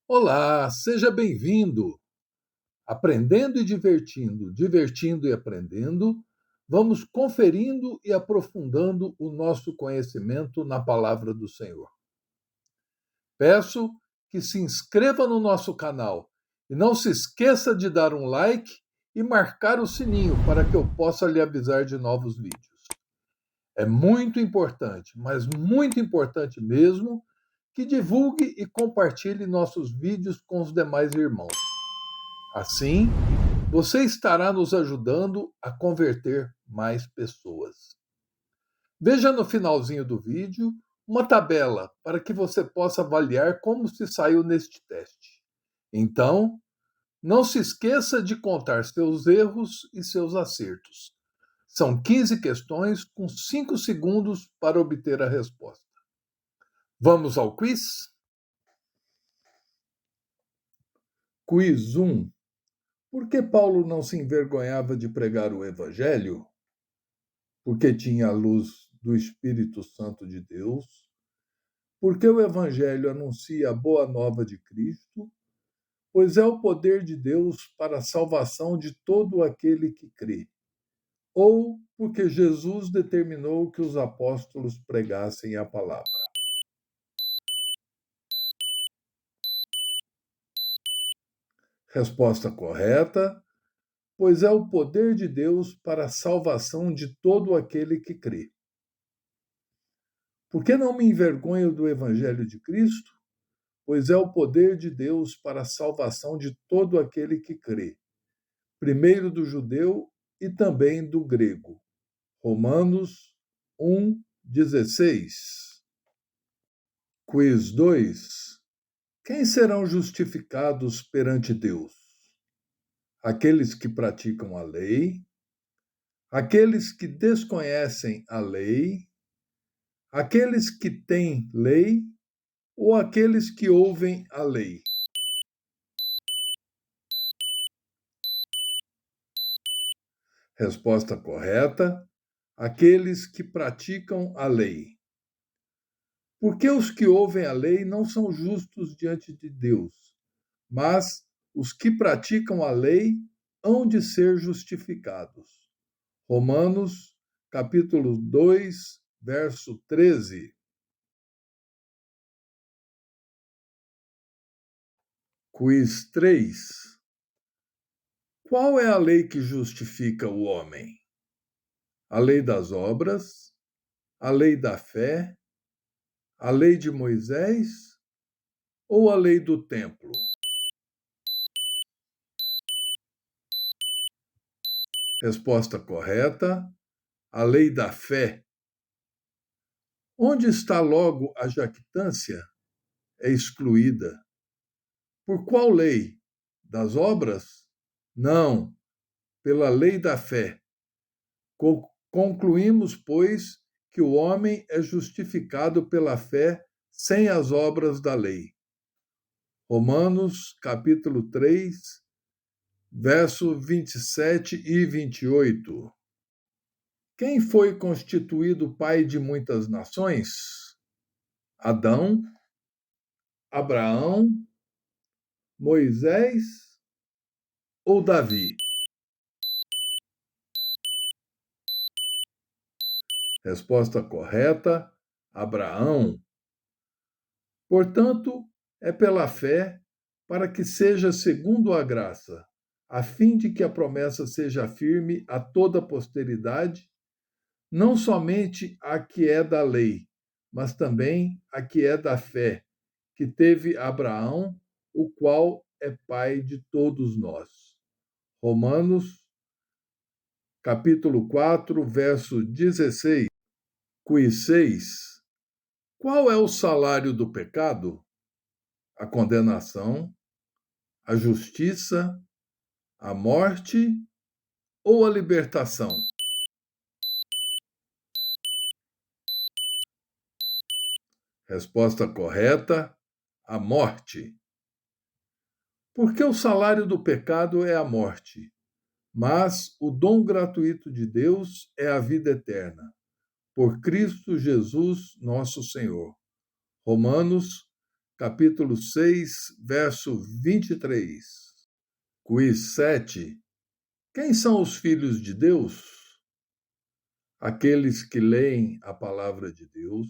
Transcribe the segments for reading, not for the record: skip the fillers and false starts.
Olá, seja bem-vindo. Aprendendo e divertindo, divertindo e aprendendo, vamos conferindo e aprofundando o nosso conhecimento na palavra do Senhor. Peço que se inscreva no nosso canal e não se esqueça de dar um like e marcar o sininho para que eu possa lhe avisar de novos vídeos. É muito importante, mas muito importante mesmo, que divulgue e compartilhe nossos vídeos com os demais irmãos. Assim, você estará nos ajudando a converter mais pessoas. Veja no finalzinho do vídeo uma tabela para que você possa avaliar como se saiu neste teste. Então, não se esqueça de contar seus erros e seus acertos. São 15 questões com 5 segundos para obter a resposta. Vamos ao quiz? Quiz 1. Por que Paulo não se envergonhava de pregar o Evangelho? Porque tinha a luz do Espírito Santo de Deus, porque o Evangelho anuncia a boa nova de Cristo, pois é o poder de Deus para a salvação de todo aquele que crê, ou porque Jesus determinou que os apóstolos pregassem a palavra. Resposta correta, pois é o poder de Deus para a salvação de todo aquele que crê. Por que não me envergonho do Evangelho de Cristo? Pois é o poder de Deus para a salvação de todo aquele que crê, primeiro do judeu e também do grego. Romanos 1:16. Quiz 2. Quem serão justificados perante Deus? Aqueles que praticam a lei, aqueles que desconhecem a lei, aqueles que têm lei ou aqueles que ouvem a lei? Resposta correta: aqueles que praticam a lei. Porque os que ouvem a lei não são justos diante de Deus, mas os que praticam a lei hão de ser justificados. Romanos, capítulo 2, verso 13. Quiz 3. Qual é a lei que justifica o homem? A lei das obras, a lei da fé, a lei de Moisés ou a lei do templo? Resposta correta: a lei da fé. Onde está logo a jactância? É excluída. Por qual lei? Das obras? Não, pela lei da fé. Concluímos, pois, que o homem é justificado pela fé sem as obras da lei. Romanos, capítulo 3, verso 27 e 28. Quem foi constituído pai de muitas nações? Adão, Abraão, Moisés ou Davi? Resposta correta: Abraão. Portanto, é pela fé, para que seja segundo a graça, a fim de que a promessa seja firme a toda a posteridade, não somente a que é da lei, mas também a que é da fé, que teve Abraão, o qual é pai de todos nós. Romanos, capítulo 4, verso 16. Quiz 6. Qual é o salário do pecado? A condenação, a justiça, a morte ou a libertação? Resposta correta: a morte. Porque o salário do pecado é a morte, mas o dom gratuito de Deus é a vida eterna, por Cristo Jesus, nosso Senhor. Romanos, capítulo 6, verso 23. Quiz 7. Quem são os filhos de Deus? Aqueles que leem a palavra de Deus,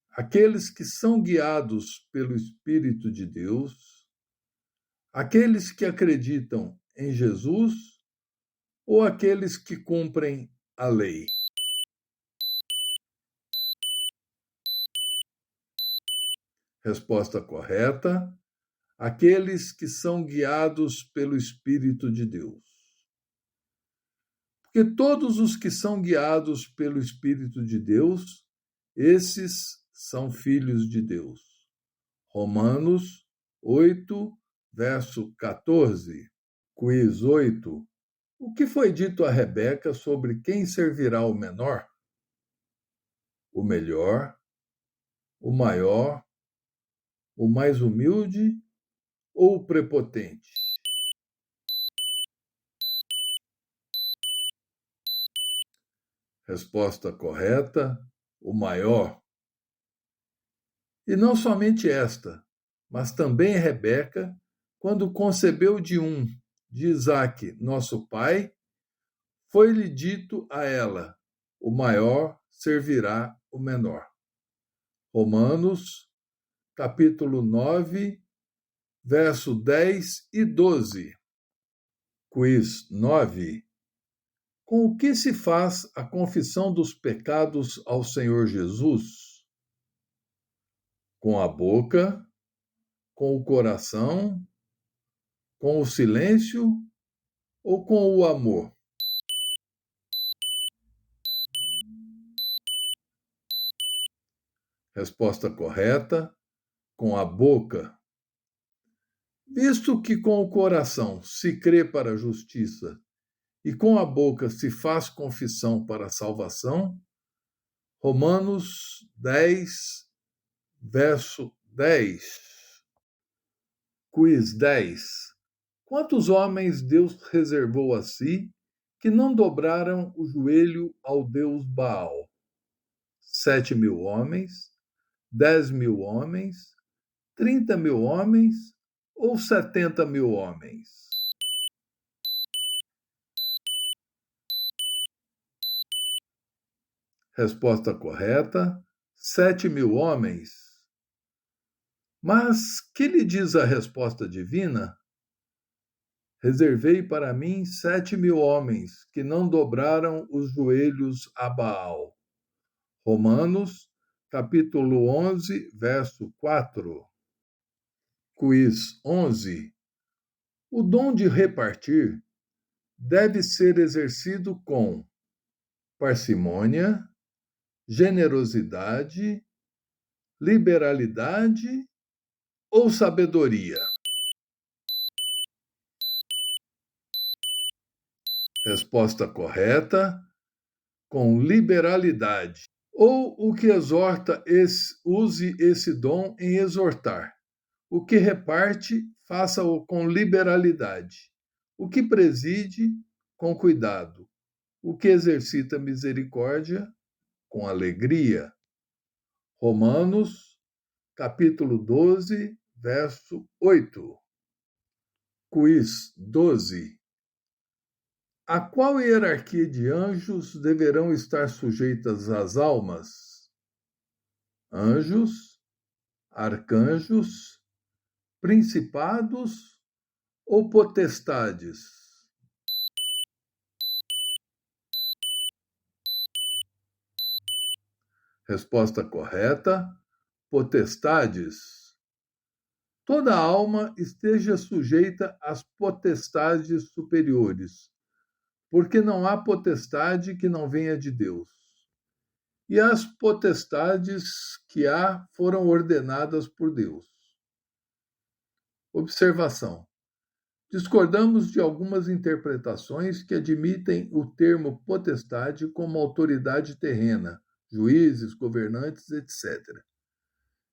aqueles que são guiados pelo Espírito de Deus, aqueles que acreditam em Jesus ou aqueles que cumprem a lei? Resposta correta: aqueles que são guiados pelo Espírito de Deus. Porque todos os que são guiados pelo Espírito de Deus, esses são filhos de Deus. Romanos 8, verso 14. Quiz 8. O que foi dito a Rebeca sobre quem servirá o menor? O melhor, o maior, o mais humilde ou o prepotente? Resposta correta: o maior. E não somente esta, mas também Rebeca, quando concebeu de Isaque, nosso pai, foi-lhe dito a ela: o maior servirá o menor. Romanos, capítulo 9, verso 10 e 12. Quiz 9. Com o que se faz a confissão dos pecados ao Senhor Jesus? Com a boca, com o coração, com o silêncio ou com o amor? Resposta correta: com a boca. Visto que com o coração se crê para a justiça e com a boca se faz confissão para a salvação, Romanos 10, verso 10. Quiz 10. Quantos homens Deus reservou a si que não dobraram o joelho ao Deus Baal? 7.000 homens, 10.000 homens, 30.000 homens ou 70.000 homens? Resposta correta: 7.000 homens. Mas que lhe diz a resposta divina? Reservei para mim 7.000 homens que não dobraram os joelhos a Baal. Romanos, capítulo 11, verso 4. Quiz 11. O dom de repartir deve ser exercido com parcimônia, generosidade, liberalidade ou sabedoria? Resposta correta: com liberalidade. Ou o que exorta, use esse dom em exortar. O que reparte, faça-o com liberalidade. O que preside, com cuidado. O que exercita misericórdia, com alegria. Romanos, capítulo 12, verso 8. Quiz 12. A qual hierarquia de anjos deverão estar sujeitas as almas? Anjos, arcanjos, principados ou potestades? Resposta correta: potestades. Toda alma esteja sujeita às potestades superiores, porque não há potestade que não venha de Deus. E as potestades que há foram ordenadas por Deus. Observação: discordamos de algumas interpretações que admitem o termo potestade como autoridade terrena, juízes, governantes, etc.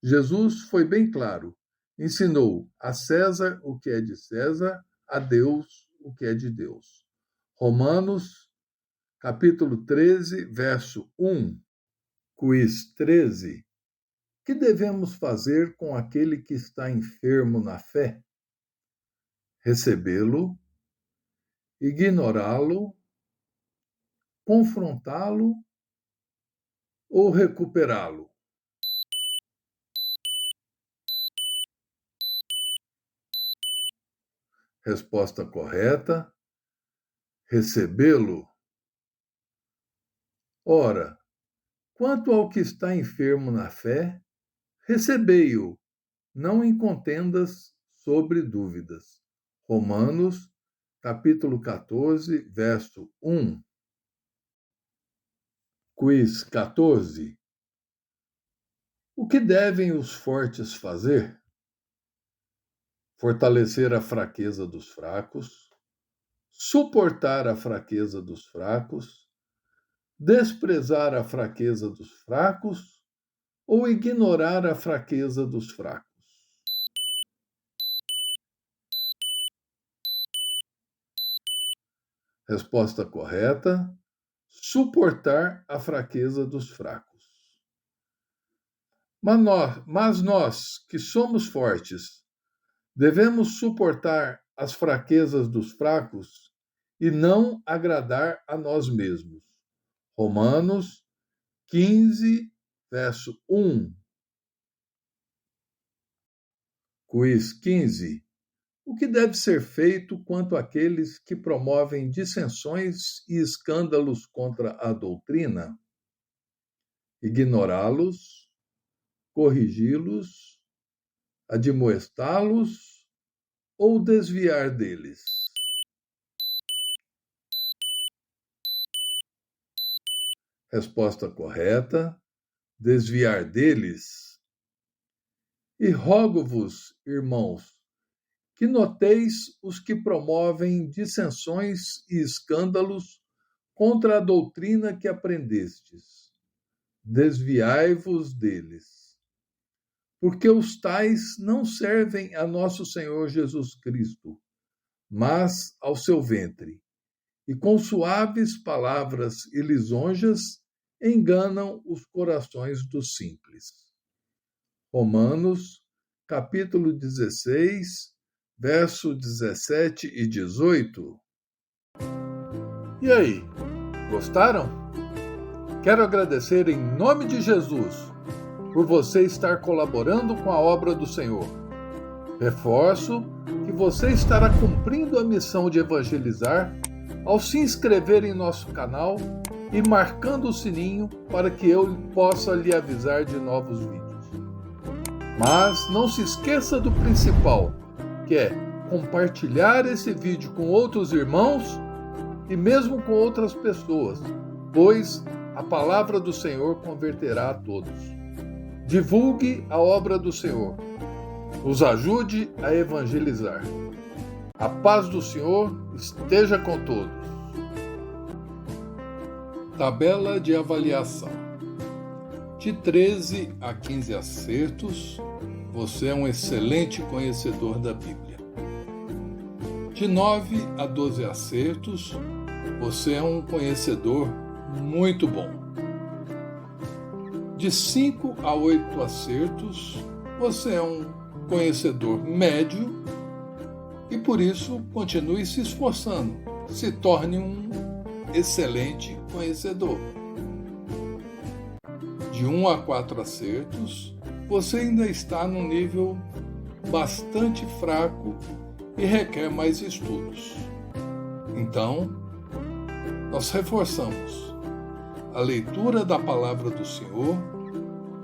Jesus foi bem claro. Ensinou a César o que é de César, a Deus o que é de Deus. Romanos, capítulo 13, verso 1. Quiz 13. que devemos fazer com aquele que está enfermo na fé? Recebê-lo, ignorá-lo, confrontá-lo ou recuperá-lo? Resposta correta: recebê-lo. Ora, quanto ao que está enfermo na fé, recebei-o, não em contendas sobre dúvidas. Romanos, capítulo 14, verso 1. Quiz 14. O que devem os fortes fazer? Fortalecer a fraqueza dos fracos, suportar a fraqueza dos fracos, desprezar a fraqueza dos fracos ou ignorar a fraqueza dos fracos? Resposta correta: suportar a fraqueza dos fracos. Mas nós, que somos fortes, devemos suportar as fraquezas dos fracos e não agradar a nós mesmos. Romanos 15, verso 1. Quiz 15. O que deve ser feito quanto àqueles que promovem dissensões e escândalos contra a doutrina? Ignorá-los, corrigi-los, admoestá-los ou desviar deles? Resposta correta: desviar deles. E rogo-vos, irmãos, que noteis os que promovem dissensões e escândalos contra a doutrina que aprendestes. Desviai-vos deles. Porque os tais não servem a nosso Senhor Jesus Cristo, mas ao seu ventre, e com suaves palavras e lisonjas enganam os corações dos simples. Romanos, capítulo 16, verso 17 e 18. E aí, gostaram? Quero agradecer em nome de Jesus por você estar colaborando com a obra do Senhor. Reforço que você estará cumprindo a missão de evangelizar ao se inscrever em nosso canal e marcando o sininho para que eu possa lhe avisar de novos vídeos. Mas não se esqueça do principal, que é compartilhar esse vídeo com outros irmãos e mesmo com outras pessoas, pois a palavra do Senhor converterá a todos. Divulgue a obra do Senhor. Nos ajude a evangelizar. A paz do Senhor esteja com todos. Tabela de avaliação. De 13 a 15 acertos, você é um excelente conhecedor da Bíblia. De 9 a 12 acertos, você é um conhecedor muito bom. De 5 a 8 acertos, você é um conhecedor médio e, por isso, continue se esforçando. Se torne um excelente conhecedor. De 1 a 4 acertos, você ainda está num nível bastante fraco e requer mais estudos. Então, nós reforçamos. A leitura da palavra do Senhor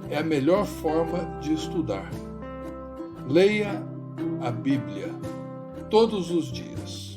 é a melhor forma de estudar. Leia a Bíblia todos os dias.